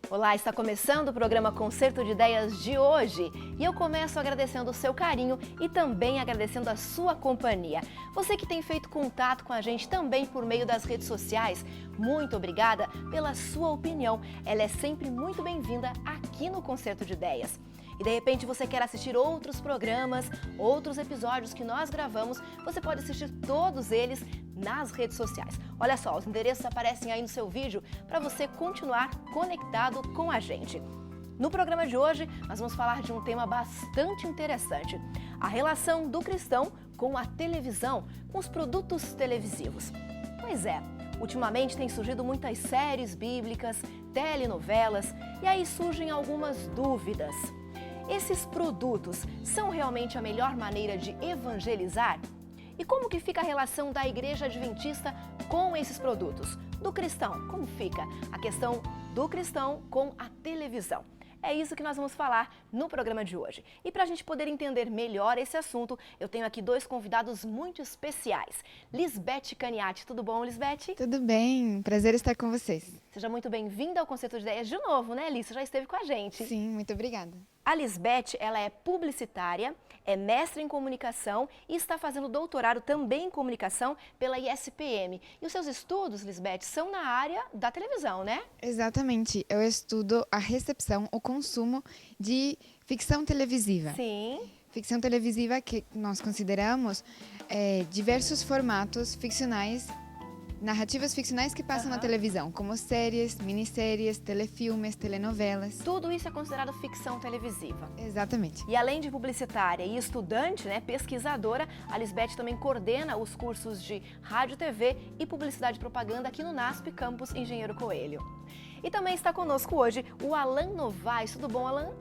Olá, está começando o programa Concerto de Ideias de hoje e eu começo agradecendo o seu carinho e também agradecendo a sua companhia. Você que tem feito contato com a gente também por meio das redes sociais, muito obrigada pela sua opinião. Ela é sempre muito bem-vinda aqui no Concerto de Ideias. E de repente você quer assistir outros programas, outros episódios que nós gravamos, você pode assistir todos eles nas redes sociais. Olha só, os endereços aparecem aí no seu vídeo para você continuar conectado com a gente. No programa de hoje, nós vamos falar de um tema bastante interessante: a relação do cristão com a televisão, com os produtos televisivos. Pois é, ultimamente tem surgido muitas séries bíblicas, telenovelas, e aí surgem algumas dúvidas. Esses produtos são realmente a melhor maneira de evangelizar? E como que fica a relação da Igreja Adventista com esses produtos? Do cristão, como fica a questão do cristão com a televisão? É isso que nós vamos falar no programa de hoje. E para a gente poder entender melhor esse assunto, eu tenho aqui dois convidados muito especiais. Lisbeth Caniati, tudo bom, Lisbeth? Tudo bem, prazer estar com vocês. Seja muito bem-vinda ao Concerto de Ideias de novo, né, Liz? Você já esteve com a gente. Sim, muito obrigada. A Lisbeth, ela é publicitária, é mestre em comunicação e está fazendo doutorado também em comunicação pela ISPM. E os seus estudos, Lisbeth, são na área da televisão, né? Exatamente, eu estudo a recepção, o consumo de ficção televisiva. Sim. Ficção televisiva que nós consideramos diversos formatos ficcionais, narrativas ficcionais que passam na televisão, como séries, minisséries, telefilmes, telenovelas. Tudo isso é considerado ficção televisiva. Exatamente. E além de publicitária e estudante, né, pesquisadora, a Lisbeth também coordena os cursos de rádio, TV e publicidade e propaganda aqui no NASP Campus Engenheiro Coelho. E também está conosco hoje o Alan Novaes. Tudo bom, Alan?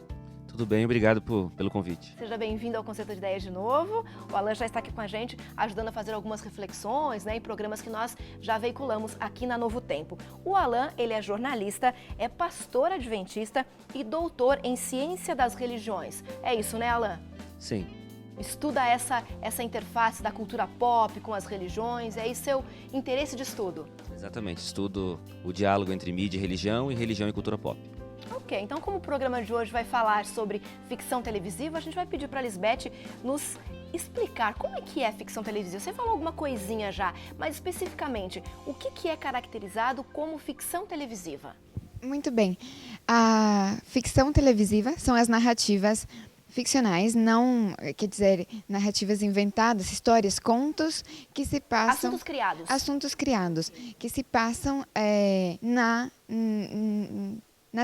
Tudo bem, obrigado pelo convite. Seja bem-vindo ao Concerto de Ideias de novo. O Alan já está aqui com a gente, ajudando a fazer algumas reflexões, né, em programas que nós já veiculamos aqui na Novo Tempo. O Alan, ele é jornalista, é pastor adventista e doutor em ciência das religiões. É isso, né, Alan? Sim. Estuda essa interface da cultura pop com as religiões, é esse seu interesse de estudo? Exatamente, estudo o diálogo entre mídia e religião e cultura pop. Ok, então como o programa de hoje vai falar sobre ficção televisiva, a gente vai pedir para a Lisbeth nos explicar como é que é ficção televisiva. Você falou alguma coisinha já, mas especificamente, o que é caracterizado como ficção televisiva? Muito bem. A ficção televisiva são as narrativas ficcionais, não, quer dizer, narrativas inventadas, histórias, contos que se passam... Assuntos criados, que se passam na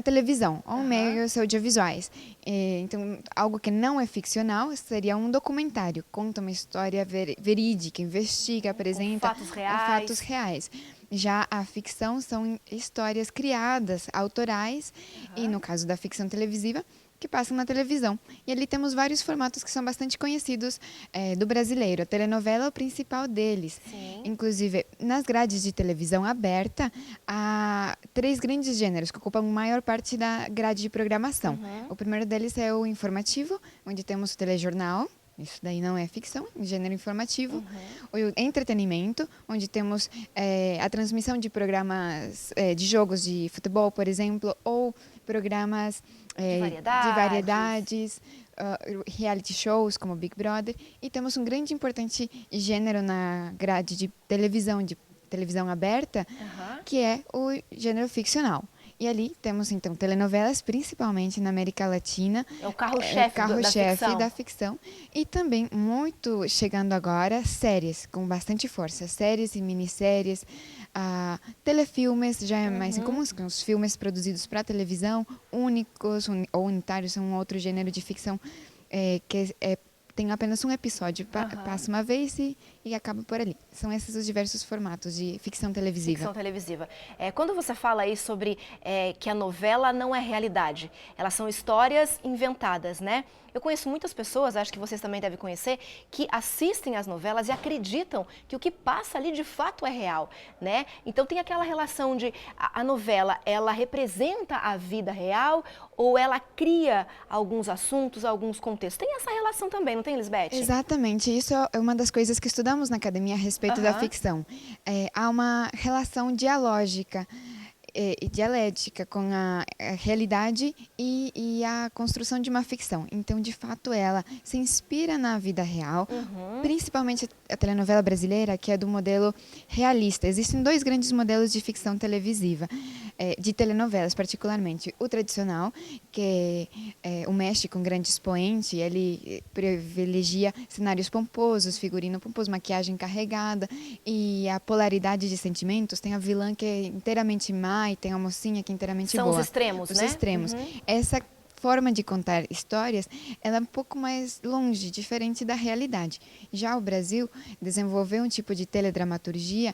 televisão, ou meios audiovisuais. Então, algo que não é ficcional seria um documentário, conta uma história verídica, investiga, apresenta fatos reais. Já a ficção são histórias criadas, autorais, e no caso da ficção televisiva, que passam na televisão. E ali temos vários formatos que são bastante conhecidos do brasileiro. A telenovela é o principal deles. Sim. Inclusive, nas grades de televisão aberta, há 3 grandes gêneros que ocupam a maior parte da grade de programação. O primeiro deles é o informativo, onde temos o telejornal. Isso daí não é ficção, gênero informativo. O entretenimento, onde temos a transmissão de programas de jogos de futebol, por exemplo, ou programas de variedades, reality shows como Big Brother. E temos um grande e importante gênero na grade de televisão aberta, que é o gênero ficcional. E ali temos, então, telenovelas, principalmente na América Latina. É o carro-chefe da ficção. E também, muito chegando agora, séries, com bastante força. Séries e minisséries, telefilmes, já é mais incomum, com os filmes produzidos para televisão, únicos ou unitários, são um outro gênero de ficção que tem apenas um episódio, passa uma vez e acaba por ali. São esses os diversos formatos de ficção televisiva. Ficção televisiva. Quando você fala aí sobre que a novela não é realidade, elas são histórias inventadas, né? Eu conheço muitas pessoas, acho que vocês também devem conhecer, que assistem às novelas e acreditam que o que passa ali de fato é real, né? Então tem aquela relação de a novela, ela representa a vida real ou ela cria alguns assuntos, alguns contextos. Tem essa relação também, não tem, Lisbeth? Exatamente. Isso é uma das coisas que estudamos na academia a respeito da ficção. Há uma relação dialógica e dialética com a realidade e a construção de uma ficção. Então, de fato, ela se inspira na vida real, principalmente a telenovela brasileira, que é do modelo realista. Existem dois grandes modelos de ficção televisiva, de telenovelas particularmente. O tradicional, que é o México, um grande expoente, ele privilegia cenários pomposos, figurino pomposo, maquiagem carregada e a polaridade de sentimentos. Tem a vilã que é inteiramente má e tem a mocinha que é inteiramente São boa. os extremos, Os né? extremos. Essa forma de contar histórias, ela é um pouco mais longe, diferente da realidade. Já o Brasil desenvolveu um tipo de teledramaturgia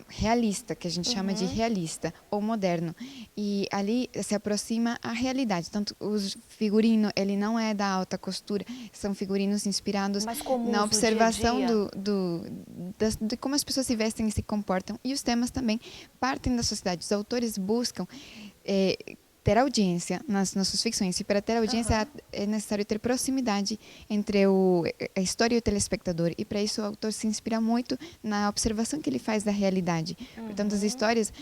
realista, que a gente chama de realista ou moderno. E ali se aproxima a realidade. Tanto o figurino, ele não é da alta costura, são figurinos inspirados Mais comuns na no observação dia a dia. de como as pessoas se vestem e se comportam. E os temas também partem da sociedade. Os autores buscam ter audiência nas nossas ficções. E para ter audiência é necessário ter proximidade entre a história e o telespectador. E para isso o autor se inspira muito na observação que ele faz da realidade. Portanto, as histórias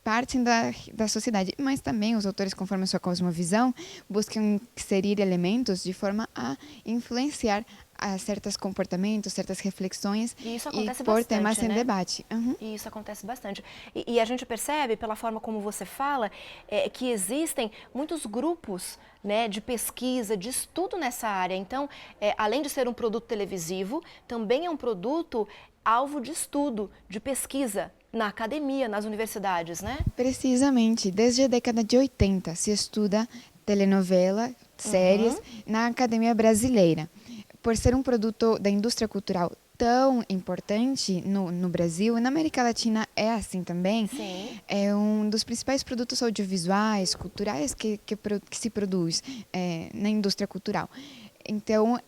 partem da sociedade, mas também os autores, conforme a sua cosmovisão, buscam inserir elementos de forma a influenciar a certos comportamentos, certas reflexões E isso e acontece pôr bastante, temas em né? debate. E isso acontece bastante. E a gente percebe, pela forma como você fala, que existem muitos grupos, né, de pesquisa, de estudo nessa área. Então, além de ser um produto televisivo, também é um produto alvo de estudo, de pesquisa na academia, nas universidades, né? Precisamente. Desde a década de 80 se estuda telenovela, séries na academia brasileira. Por ser um produto da indústria cultural tão importante no Brasil, e na América Latina é assim também, Sim. é um dos principais produtos audiovisuais, culturais que se produz na indústria cultural. Então,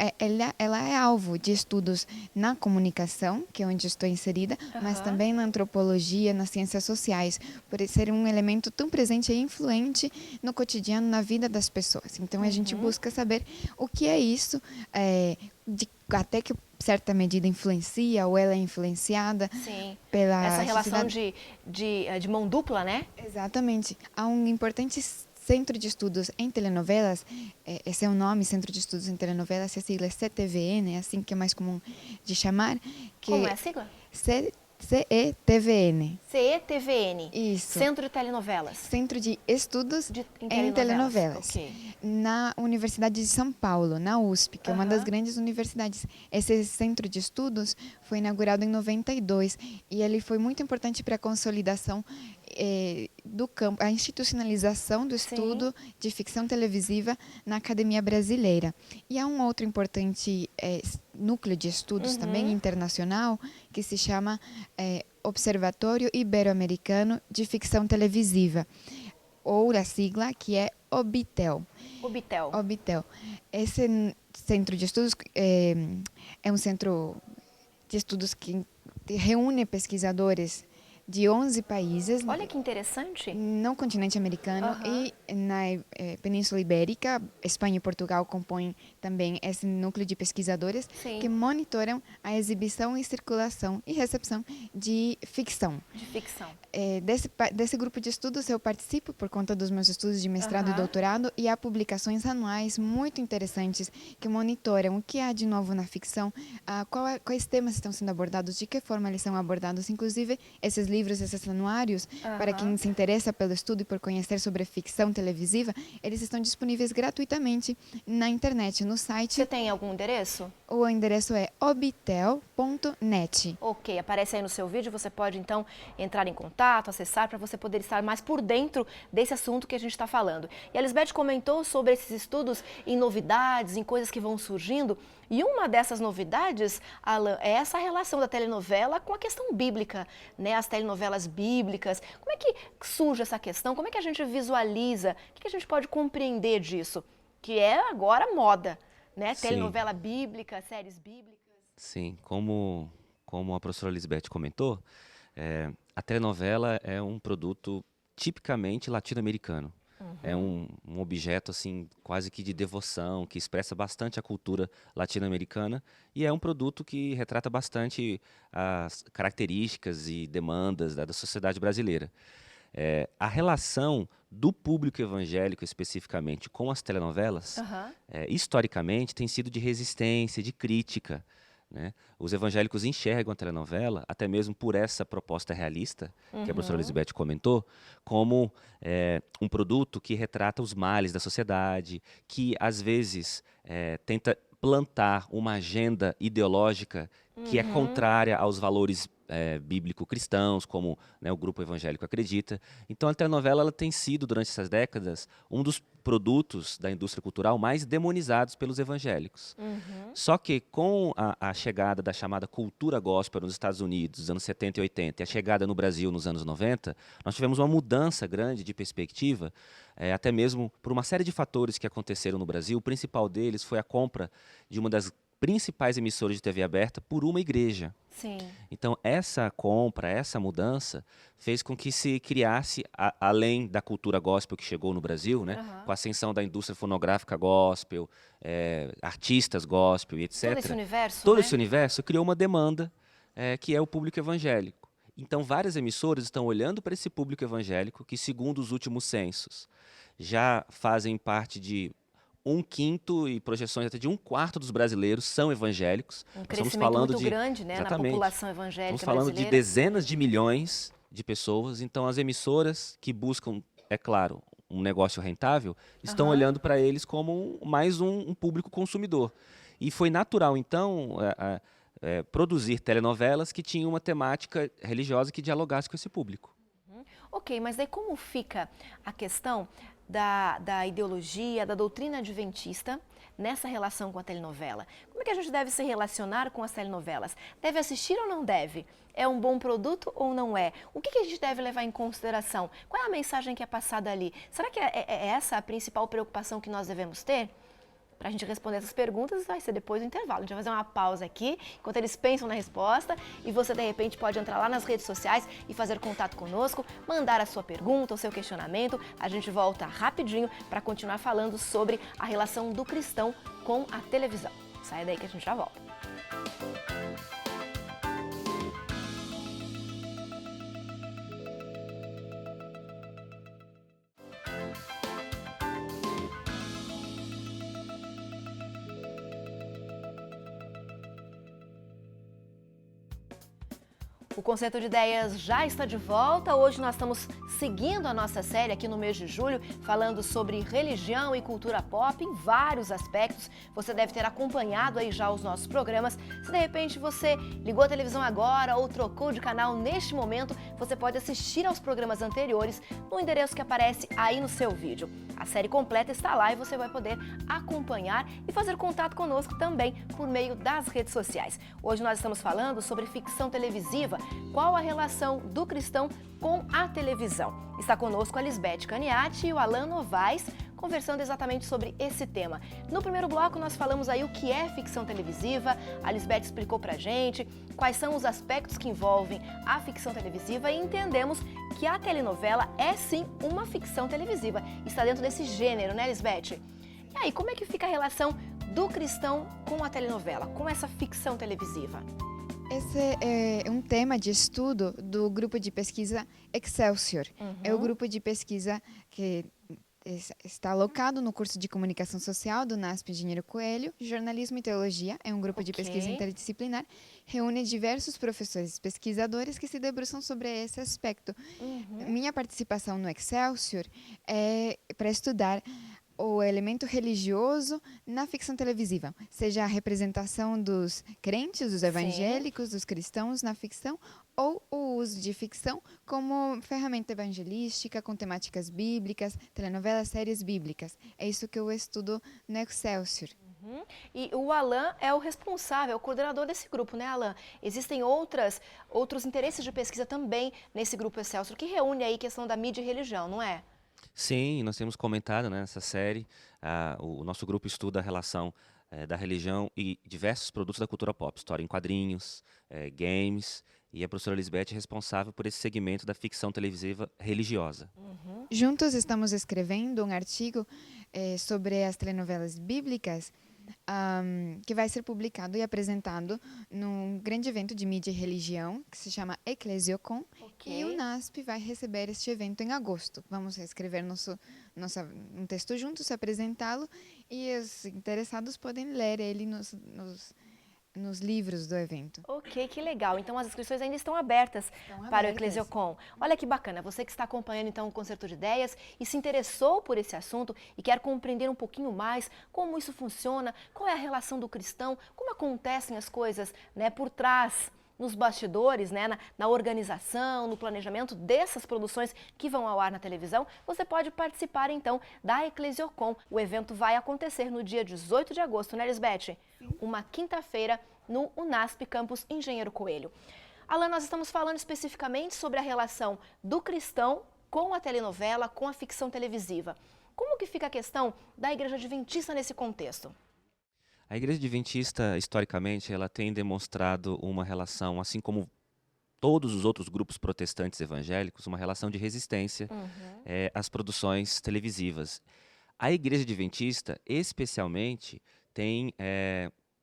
ela é alvo de estudos na comunicação, que é onde estou inserida, mas também na antropologia, nas ciências sociais, por ser um elemento tão presente e influente no cotidiano, na vida das pessoas. Então, a gente busca saber o que é isso, até que certa medida influencia ou ela é influenciada pela Essa relação sociedade. de mão dupla, né? Exatamente. Há um importante Centro de Estudos em Telenovelas, esse é o nome, Centro de Estudos em Telenovelas, a sigla é CTVN, é assim que é mais comum de chamar. Como é a sigla? CETVN. CETVN. Isso. Centro de Telenovelas. Centro de Estudos em em Telenovelas. Ok. Na Universidade de São Paulo, na USP, que é uma das grandes universidades. Esse centro de estudos foi inaugurado em 92 e ele foi muito importante para a consolidação do campo, a institucionalização do estudo de ficção televisiva na academia brasileira. E há um outro importante núcleo de estudos também internacional que se chama Observatório Ibero-Americano de Ficção Televisiva, ou a sigla que é OBITEL. OBITEL. Esse centro de estudos é um centro de estudos que reúne pesquisadores de 11 países. Olha que interessante. No continente americano e na Península Ibérica, Espanha e Portugal compõem também esse núcleo de pesquisadores que monitoram a exibição e circulação e recepção de ficção. Desse grupo de estudos eu participo por conta dos meus estudos de mestrado e doutorado e há publicações anuais muito interessantes que monitoram o que há de novo na ficção, quais temas estão sendo abordados, de que forma eles são abordados, inclusive esses livros, esses anuários, para quem se interessa pelo estudo e por conhecer sobre ficção televisiva, eles estão disponíveis gratuitamente na internet, no site. Você tem algum endereço? O endereço é obitel.net. Ok, aparece aí no seu vídeo, você pode então entrar em contato, acessar, para você poder estar mais por dentro desse assunto que a gente está falando. E a Lisbeth comentou sobre esses estudos em novidades, em coisas que vão surgindo, e uma dessas novidades, Alan, é essa relação da telenovela com a questão bíblica, né? As telenovelas bíblicas. Como é que surge essa questão? Como é que a gente visualiza? O que a gente pode compreender disso? Que é agora moda, né? Sim. Telenovela bíblica, séries bíblicas. Sim, como a professora Lisbeth comentou, a telenovela é um produto tipicamente latino-americano. É um objeto assim quase que de devoção, que expressa bastante a cultura latino-americana e é um produto que retrata bastante as características e demandas da sociedade brasileira. A relação do público evangélico especificamente com as telenovelas, Aham. historicamente, tem sido de resistência, de crítica, né? Os evangélicos enxergam a telenovela, até mesmo por essa proposta realista, que a professora Elizabeth comentou, como um produto que retrata os males da sociedade, que às vezes tenta plantar uma agenda ideológica que é contrária aos valores bíblico-cristãos, como, né, o grupo evangélico acredita. Então a telenovela ela tem sido, durante essas décadas, um dos produtos da indústria cultural mais demonizados pelos evangélicos. Só que com a chegada da chamada cultura gospel nos Estados Unidos, nos anos 70 e 80, e a chegada no Brasil nos anos 90, nós tivemos uma mudança grande de perspectiva, até mesmo por uma série de fatores que aconteceram no Brasil. O principal deles foi a compra de uma das principais emissoras de TV aberta por uma igreja. Sim. Então, essa compra, essa mudança, fez com que se criasse, além da cultura gospel que chegou no Brasil, né, com a ascensão da indústria fonográfica gospel, artistas gospel e etc. Todo esse universo, Todo né? esse universo criou uma demanda que é o público evangélico. Então, várias emissoras estão olhando para esse público evangélico, que, segundo os últimos censos, já fazem parte de 1/5 e projeções até de 1/4 dos brasileiros são evangélicos. Um Nós estamos crescimento falando muito de, grande, né, na exatamente, população evangélica estamos falando de brasileira. dezenas de milhões de pessoas. Então, as emissoras que buscam, é claro, um negócio rentável, estão olhando para eles como mais um público consumidor. E foi natural, então, produzir telenovelas que tinham uma temática religiosa que dialogasse com esse público. Ok, mas daí como fica a questão da ideologia, da doutrina adventista nessa relação com a telenovela? Como é que a gente deve se relacionar com as telenovelas? Deve assistir ou não deve? É um bom produto ou não é? O que a gente deve levar em consideração? Qual é a mensagem que é passada ali? Será que é essa a principal preocupação que nós devemos ter? Para a gente responder essas perguntas, vai ser depois do intervalo. A gente vai fazer uma pausa aqui, enquanto eles pensam na resposta, e você, de repente, pode entrar lá nas redes sociais e fazer contato conosco, mandar a sua pergunta, o seu questionamento. A gente volta rapidinho para continuar falando sobre a relação do cristão com a televisão. Sai daí que a gente já volta. O Concerto de Ideias já está de volta. Hoje nós estamos seguindo a nossa série aqui no mês de julho, falando sobre religião e cultura pop em vários aspectos. Você deve ter acompanhado aí já os nossos programas. Se de repente você ligou a televisão agora ou trocou de canal neste momento, você pode assistir aos programas anteriores no endereço que aparece aí no seu vídeo. A série completa está lá e você vai poder acompanhar e fazer contato conosco também por meio das redes sociais. Hoje nós estamos falando sobre ficção televisiva. Qual a relação do cristão com a televisão? Está conosco a Lisbeth Caniati e o Alan Novaes, conversando exatamente sobre esse tema. No primeiro bloco nós falamos aí o que é ficção televisiva, a Lisbeth explicou pra gente quais são os aspectos que envolvem a ficção televisiva e entendemos que a telenovela é sim uma ficção televisiva. Está dentro desse gênero, né, Lisbeth? E aí, como é que fica a relação do cristão com a telenovela, com essa ficção televisiva? Esse é um tema de estudo do grupo de pesquisa Excelsior. É o grupo de pesquisa que está alocado no curso de Comunicação Social do NASP Engenheiro Coelho, Jornalismo e Teologia. É um grupo de pesquisa interdisciplinar. Reúne diversos professores pesquisadores que se debruçam sobre esse aspecto. Minha participação no Excelsior é para estudar o elemento religioso na ficção televisiva, seja a representação dos crentes, dos evangélicos, dos cristãos na ficção, ou o uso de ficção como ferramenta evangelística, com temáticas bíblicas, telenovelas, séries bíblicas. É isso que eu estudo no Excelsior. E o Alan é o responsável, é o coordenador desse grupo, né, Alan? Existem outros interesses de pesquisa também nesse grupo Excelsior, que reúne aí a questão da mídia e religião, não é? Sim, nós temos comentado, né, nessa série, o nosso grupo estuda a relação da religião e diversos produtos da cultura pop, história em quadrinhos, games, e a professora Lisbeth é responsável por esse segmento da ficção televisiva religiosa. Juntos estamos escrevendo um artigo sobre as telenovelas bíblicas que vai ser publicado e apresentado num grande evento de mídia e religião, que se chama Eclesiocon, e o NASP vai receber este evento em agosto. Vamos escrever um texto juntos, apresentá-lo, e os interessados podem ler ele nos livros do evento. Ok, que legal. Então as inscrições ainda estão abertas para o Eclesiocon. Olha que bacana, você que está acompanhando então o Concerto de Ideias e se interessou por esse assunto e quer compreender um pouquinho mais como isso funciona, qual é a relação do cristão, como acontecem as coisas, né, por trás, nos bastidores, né, na organização, no planejamento dessas produções que vão ao ar na televisão, você pode participar então da Eclesiocon. O evento vai acontecer no dia 18 de agosto, né, Lisbeth? Uma quinta-feira no UNASP Campus Engenheiro Coelho. Alan, nós estamos falando especificamente sobre a relação do cristão com a telenovela, com a ficção televisiva. Como que fica a questão da Igreja Adventista nesse contexto? A Igreja Adventista, historicamente, ela tem demonstrado uma relação, assim como todos os outros grupos protestantes evangélicos, uma relação de resistência às produções televisivas. A Igreja Adventista, especialmente, tem,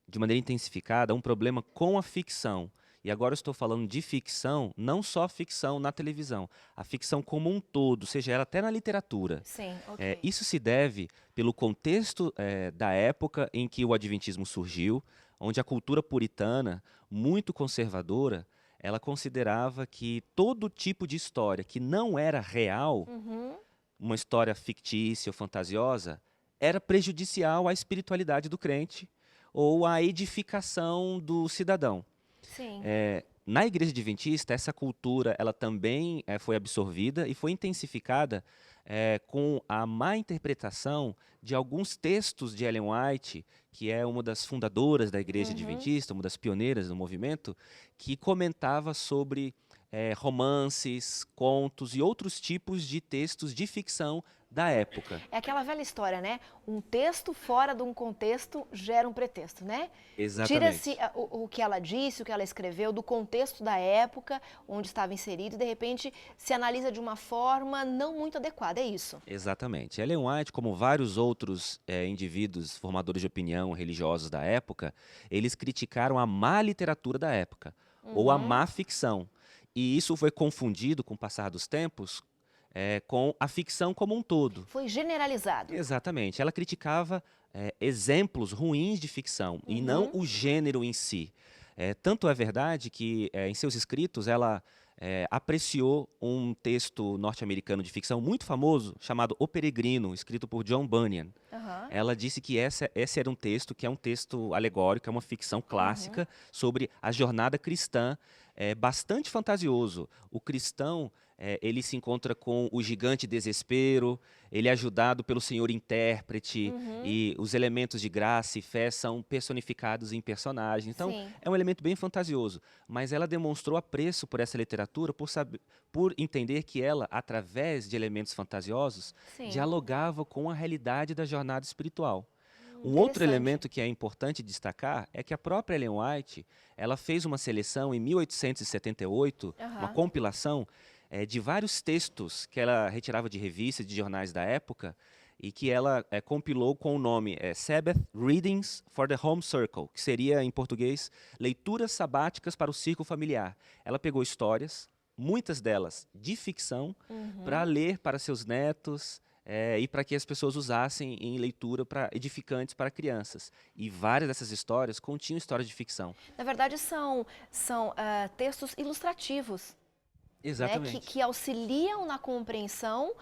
de maneira intensificada, um problema com a ficção. E agora eu estou falando de ficção, não só ficção na televisão, a ficção como um todo, seja ela até na literatura. Sim, ok. Isso se deve pelo contexto da época em que o Adventismo surgiu, onde a cultura puritana, muito conservadora, ela considerava que todo tipo de história que não era real, uma história fictícia ou fantasiosa, era prejudicial à espiritualidade do crente ou à edificação do cidadão. Sim. Na Igreja Adventista, essa cultura ela também foi absorvida e foi intensificada com a má interpretação de alguns textos de Ellen White, que é uma das fundadoras da Igreja Adventista, uma das pioneiras do movimento, que comentava sobre romances, contos e outros tipos de textos de ficção da época. É aquela velha história, né? Um texto fora de um contexto gera um pretexto, né? Exatamente. Tira-se o que ela disse, o que ela escreveu do contexto da época onde estava inserido e, de repente, se analisa de uma forma não muito adequada, é isso? Exatamente. Ellen White, como vários outros indivíduos formadores de opinião religiosos da época, eles criticaram a má literatura da época, ou a má ficção. E isso foi confundido, com o passar dos tempos, com a ficção como um todo. Foi generalizado. Exatamente. Ela criticava exemplos ruins de ficção e não o gênero em si. Tanto é verdade que, em seus escritos, ela apreciou um texto norte-americano de ficção muito famoso, chamado O Peregrino, escrito por John Bunyan. Ela disse que esse era um texto que é um texto alegórico, é uma ficção clássica sobre a jornada cristã, bastante fantasioso. O cristão ele se encontra com o gigante desespero, ele é ajudado pelo Senhor intérprete, e os elementos de graça e fé são personificados em personagens. Então, é um elemento bem fantasioso. Mas ela demonstrou apreço por essa literatura, por entender que ela, através de elementos fantasiosos, dialogava com a realidade da jornada espiritual. Um outro elemento que é importante destacar é que a própria Ellen White, ela fez uma seleção em 1878, uma compilação de vários textos que ela retirava de revistas, de jornais da época, e que ela compilou com o nome Sabbath Readings for the Home Circle, que seria, em português, leituras sabáticas para o círculo familiar. Ela pegou histórias, muitas delas de ficção, para ler para seus netos, e para que as pessoas usassem em leitura edificantes para crianças. E várias dessas histórias continham histórias de ficção. Na verdade, são textos ilustrativos. Exatamente. Né, que auxiliam na compreensão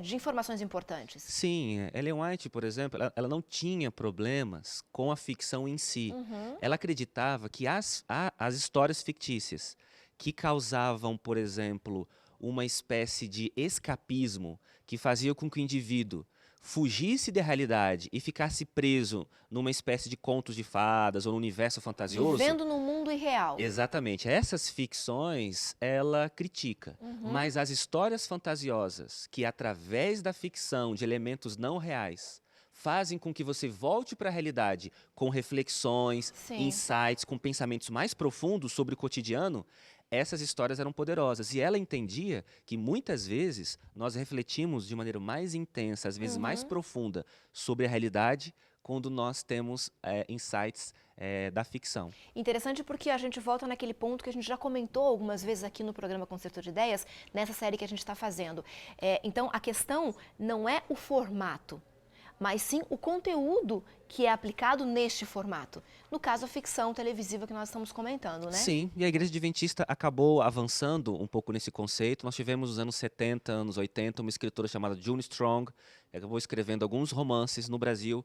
de informações importantes. Sim, Ellen White, por exemplo, ela não tinha problemas com a ficção em si. Ela acreditava que as histórias fictícias que causavam, por exemplo, uma espécie de escapismo que fazia com que o indivíduo fugisse da realidade e ficasse preso numa espécie de contos de fadas ou no universo fantasioso. Vivendo no mundo irreal. Exatamente. Essas ficções ela critica. Mas as histórias fantasiosas que, através da ficção de elementos não reais, fazem com que você volte para a realidade com reflexões, insights, com pensamentos mais profundos sobre o cotidiano, essas histórias eram poderosas. E ela entendia que muitas vezes nós refletimos de maneira mais intensa, às vezes mais profunda, sobre a realidade quando nós temos insights da ficção. Interessante porque a gente volta naquele ponto que a gente já comentou algumas vezes aqui no programa Concerto de Ideias, nessa série que a gente está fazendo. Então, a questão não é o formato, mas sim o conteúdo que é aplicado neste formato. No caso, a ficção televisiva que nós estamos comentando, né? Sim, e a Igreja Adventista acabou avançando um pouco nesse conceito. Nós tivemos nos anos 70, anos 80, uma escritora chamada June Strong, que acabou escrevendo alguns romances no Brasil.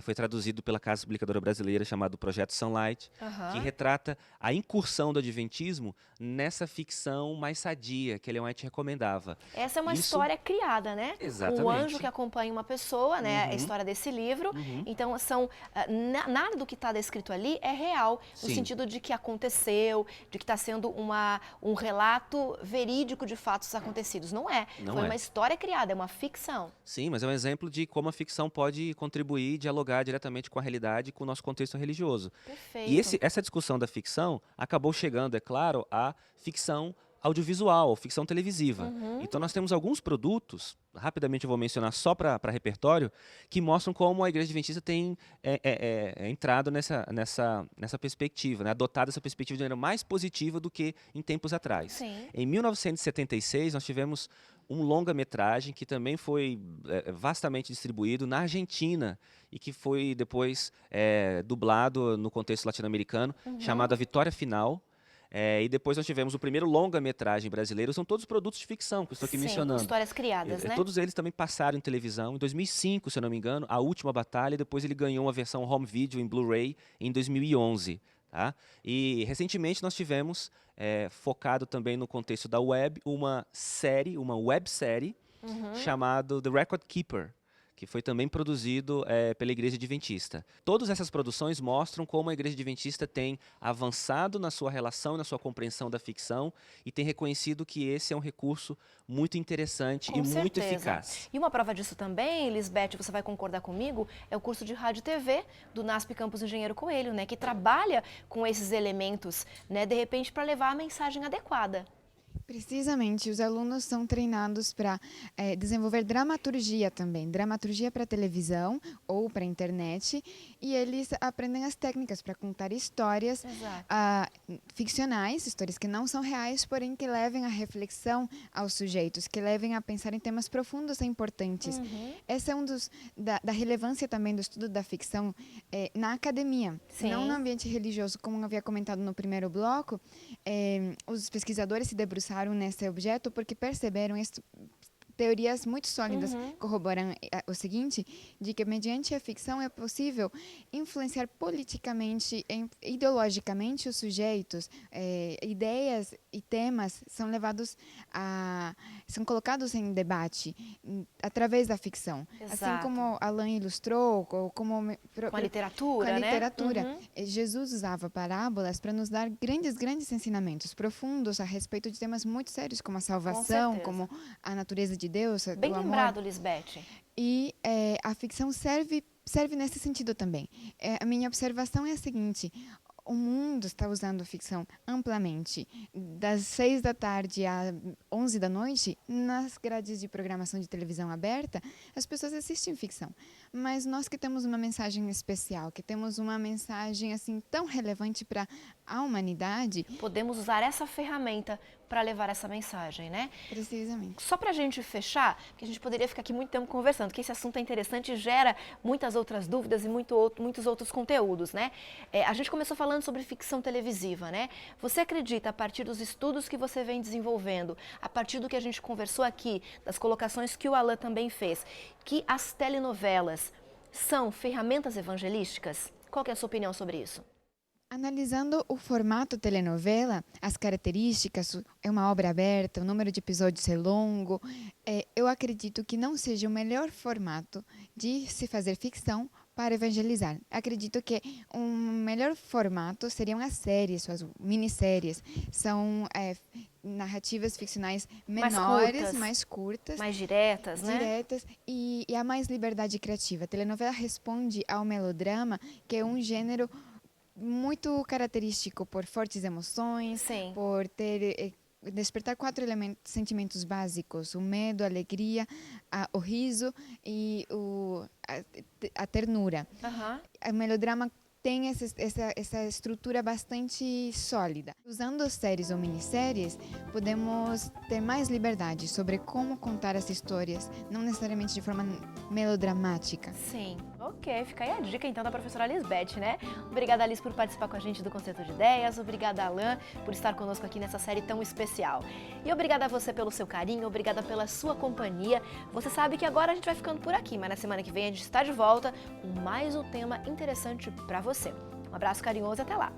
Foi traduzido pela Casa Publicadora Brasileira, chamado Projeto Sunlight, que retrata a incursão do Adventismo nessa ficção mais sadia, que Ellen White recomendava. Essa é uma história criada, né? Exatamente. O anjo que acompanha uma pessoa, né? A história desse livro. Então, nada do que está descrito ali é real, no sentido de que aconteceu, de que está sendo um relato verídico de fatos acontecidos. Não é. Foi uma história criada, é uma ficção. Sim, mas é um exemplo de como a ficção pode contribuir, dialogar diretamente com a realidade e com o nosso contexto religioso. Perfeito. E essa discussão da ficção acabou chegando, é claro, à ficção audiovisual, ficção televisiva. Então nós temos alguns produtos, rapidamente eu vou mencionar só para repertório, que mostram como a Igreja Adventista tem entrado nessa perspectiva, né? Adotado essa perspectiva de maneira mais positiva do que em tempos atrás. Sim. Em 1976, nós tivemos um longa-metragem que também foi vastamente distribuído na Argentina e que foi depois dublado no contexto latino-americano, chamado A Vitória Final. E depois nós tivemos o primeiro longa-metragem brasileiro. São todos produtos de ficção que eu estou aqui mencionando. Histórias criadas, né? Todos eles também passaram em televisão. Em 2005, se eu não me engano, A Última Batalha. Depois ele ganhou uma versão home video em Blu-ray em 2011. Tá? E recentemente nós tivemos, focado também no contexto da web, uma websérie chamada The Record Keeper, que foi também produzido pela Igreja Adventista. Todas essas produções mostram como a Igreja Adventista tem avançado na sua relação e na sua compreensão da ficção e tem reconhecido que esse é um recurso muito interessante e muito eficaz. E uma prova disso também, Lisbeth, você vai concordar comigo, é o curso de Rádio e TV do NASP Campus Engenheiro Coelho, né, que trabalha com esses elementos, né, de repente para levar a mensagem adequada. Precisamente, os alunos são treinados para desenvolver dramaturgia também, dramaturgia para televisão ou para internet, e eles aprendem as técnicas para contar histórias ficcionais, histórias que não são reais, porém que levem a reflexão aos sujeitos, que levem a pensar em temas profundos e importantes. Essa é da relevância também do estudo da ficção na academia, não no ambiente religioso, como eu havia comentado no primeiro bloco. Os pesquisadores se debruçaram nesse objeto porque perceberam teorias muito sólidas corroboram o seguinte, de que mediante a ficção é possível influenciar politicamente, ideologicamente os sujeitos, ideias e temas são são colocados em debate através da ficção. Exato. Assim como Alain ilustrou, com a literatura, né? Jesus usava parábolas para nos dar grandes ensinamentos profundos a respeito de temas muito sérios, como a salvação, como a natureza de Deus, bem o amor. lembrado, Lisbeth. E a ficção serve nesse sentido também. A minha observação é a seguinte: o mundo está usando a ficção amplamente. Das 6 da tarde às 11 da noite, nas grades de programação de televisão aberta, as pessoas assistem ficção. Mas nós que temos uma mensagem especial, que temos uma mensagem assim tão relevante para a humanidade, podemos usar essa ferramenta para levar essa mensagem, né? Precisamente. Só para a gente fechar, que a gente poderia ficar aqui muito tempo conversando, que esse assunto é interessante e gera muitas outras dúvidas e muitos outros conteúdos, né? A gente começou falando sobre ficção televisiva, né? Você acredita, a partir dos estudos que você vem desenvolvendo, a partir do que a gente conversou aqui, das colocações que o Alain também fez, que as telenovelas são ferramentas evangelísticas? Qual que é a sua opinião sobre isso? Analisando o formato telenovela, as características, é uma obra aberta, o número de episódios é longo, eu acredito que não seja o melhor formato de se fazer ficção para evangelizar. Acredito que um melhor formato seriam as séries, as minisséries. São narrativas ficcionais menores, mais curtas. Mais diretas, né? Diretas e há mais liberdade criativa. A telenovela responde ao melodrama, que é um gênero muito característico por fortes emoções, por ter despertar 4 sentimentos básicos: o medo, a alegria, o riso e a ternura. O melodrama tem essa estrutura bastante sólida. Usando séries ou minisséries, podemos ter mais liberdade sobre como contar as histórias, não necessariamente de forma melodramática. Sim, ok. Fica aí a dica então da professora Lisbeth, né? Obrigada, Liz, por participar com a gente do Concerto de Ideias. Obrigada, Alain, por estar conosco aqui nessa série tão especial. E obrigada a você pelo seu carinho, obrigada pela sua companhia. Você sabe que agora a gente vai ficando por aqui, mas na semana que vem a gente está de volta com mais um tema interessante para você. Um abraço carinhoso e até lá!